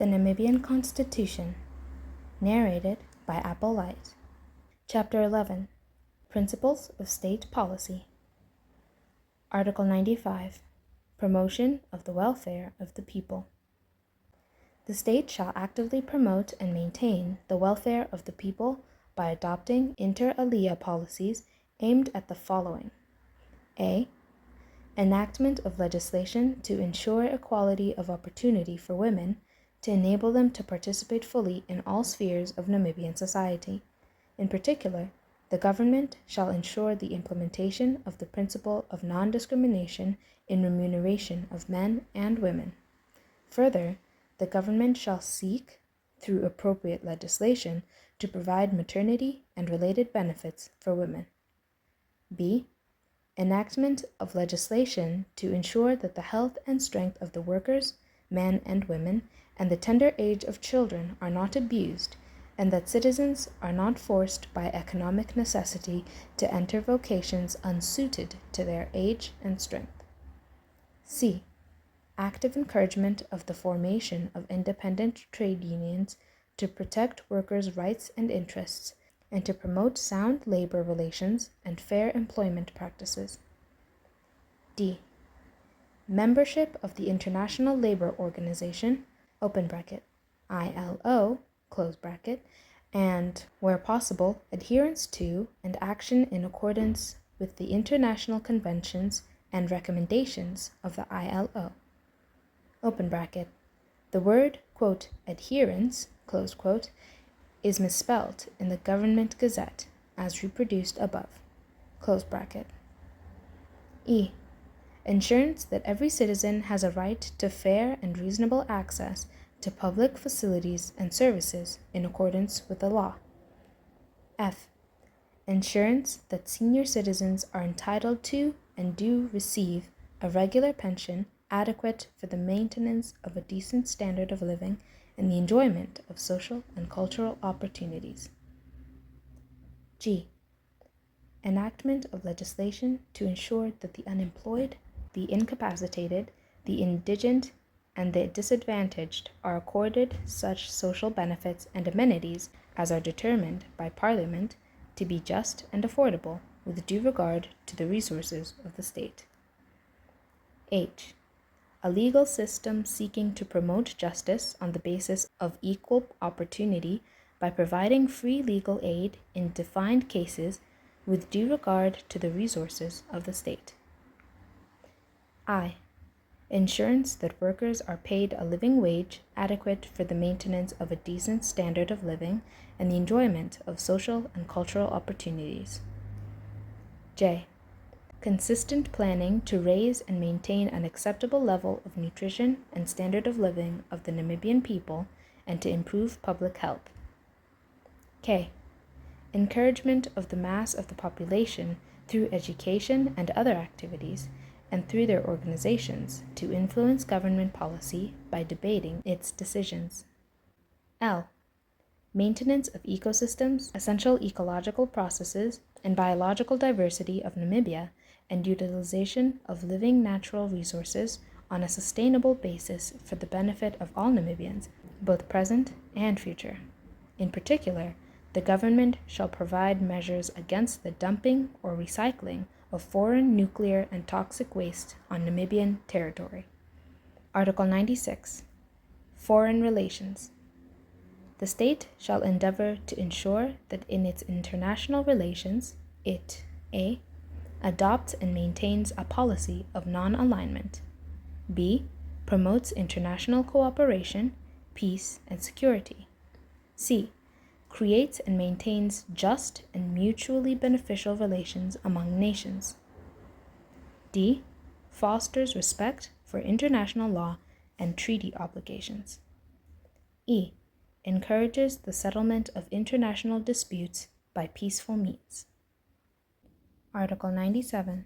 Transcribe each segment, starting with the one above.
The Namibian Constitution, narrated by Apple Light. Chapter 11, Principles of State Policy. Article 95, Promotion of the Welfare of the People. The state shall actively promote and maintain the welfare of the people by adopting inter alia policies aimed at the following: A. Enactment of legislation to ensure equality of opportunity for women, to enable them to participate fully in all spheres of Namibian society. In particular, the government shall ensure the implementation of the principle of non-discrimination in remuneration of men and women. Further, the government shall seek, through appropriate legislation, to provide maternity and related benefits for women. B. Enactment of legislation to ensure that the health and strength of the workers, men and women, and the tender age of children are not abused, and that citizens are not forced by economic necessity to enter vocations unsuited to their age and strength. C. Active encouragement of the formation of independent trade unions to protect workers' rights and interests, and to promote sound labor relations and fair employment practices. D. Membership of the International Labour Organization, open bracket, ILO, close bracket, and, where possible, adherence to and action in accordance with the international conventions and recommendations of the ILO. Open bracket. The word, quote, adherence, close quote, is misspelled in the Government Gazette as reproduced above, close bracket. E. Ensurance that every citizen has a right to fair and reasonable access to public facilities and services in accordance with the law. F. Ensurance that senior citizens are entitled to and do receive a regular pension adequate for the maintenance of a decent standard of living and the enjoyment of social and cultural opportunities. G. Enactment of legislation to ensure that the unemployed, the incapacitated, the indigent, and the disadvantaged are accorded such social benefits and amenities as are determined by Parliament to be just and affordable with due regard to the resources of the state. H. A legal system seeking to promote justice on the basis of equal opportunity by providing free legal aid in defined cases with due regard to the resources of the state. I. Ensurance that workers are paid a living wage adequate for the maintenance of a decent standard of living and the enjoyment of social and cultural opportunities. J. Consistent planning to raise and maintain an acceptable level of nutrition and standard of living of the Namibian people and to improve public health. K. Encouragement of the mass of the population through education and other activities, and through their organizations to influence government policy by debating its decisions. L. Maintenance of ecosystems, essential ecological processes, and biological diversity of Namibia, and utilization of living natural resources on a sustainable basis for the benefit of all Namibians, both present and future. In particular, the government shall provide measures against the dumping or recycling of foreign nuclear and toxic waste on Namibian territory. Article 96. Foreign Relations. The state shall endeavor to ensure that in its international relations it A. Adopts and maintains a policy of non-alignment. B. Promotes international cooperation, peace, and security. C. Creates and maintains just and mutually beneficial relations among nations. D. Fosters respect for international law and treaty obligations. E. Encourages the settlement of international disputes by peaceful means. Article 97.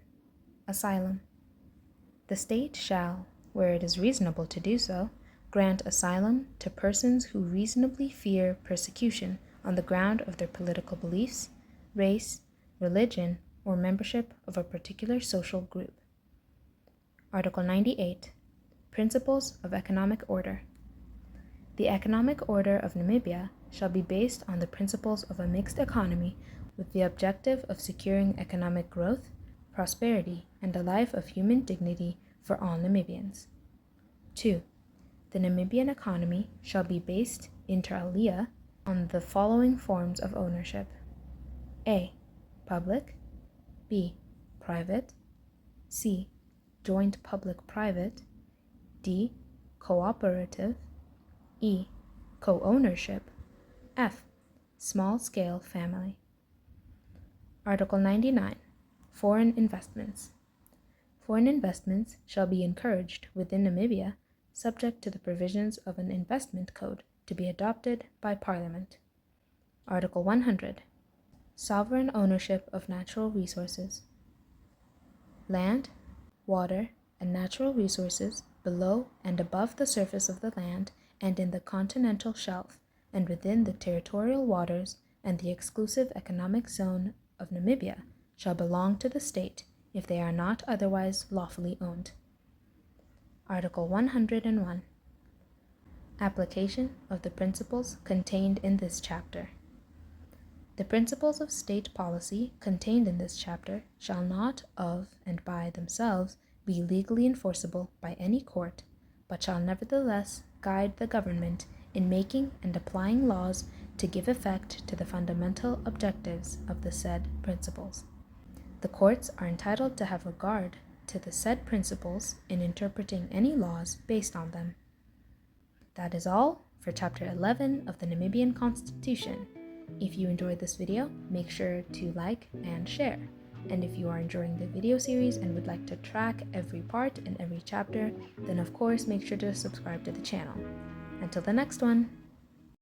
Asylum. The state shall, where it is reasonable to do so, grant asylum to persons who reasonably fear persecution on the ground of their political beliefs, race, religion, or membership of a particular social group. Article 98. Principles of Economic Order. The economic order of Namibia shall be based on the principles of a mixed economy with the objective of securing economic growth, prosperity, and a life of human dignity for all Namibians. 2. The Namibian economy shall be based inter alia on the following forms of ownership: A. Public, B. Private, C. Joint public-private, D. Cooperative, E. Co-ownership, F. Small-scale family. Article 99. Foreign investments. Foreign investments shall be encouraged within Namibia, subject to the provisions of an investment code to be adopted by Parliament. Article 100. Sovereign ownership of natural resources. Land, water, and natural resources below and above the surface of the land and in the continental shelf and within the territorial waters and the exclusive economic zone of Namibia shall belong to the state if they are not otherwise lawfully owned. Article 101. Application of the principles contained in this chapter. The principles of state policy contained in this chapter shall not of and by themselves be legally enforceable by any court, but shall nevertheless guide the government in making and applying laws to give effect to the fundamental objectives of the said principles. The courts are entitled to have regard to the said principles in interpreting any laws based on them. That is all for Chapter 11 of the Namibian Constitution. If you enjoyed this video, make sure to like and share. And if you are enjoying the video series and would like to track every part and every chapter, then of course make sure to subscribe to the channel. Until the next one!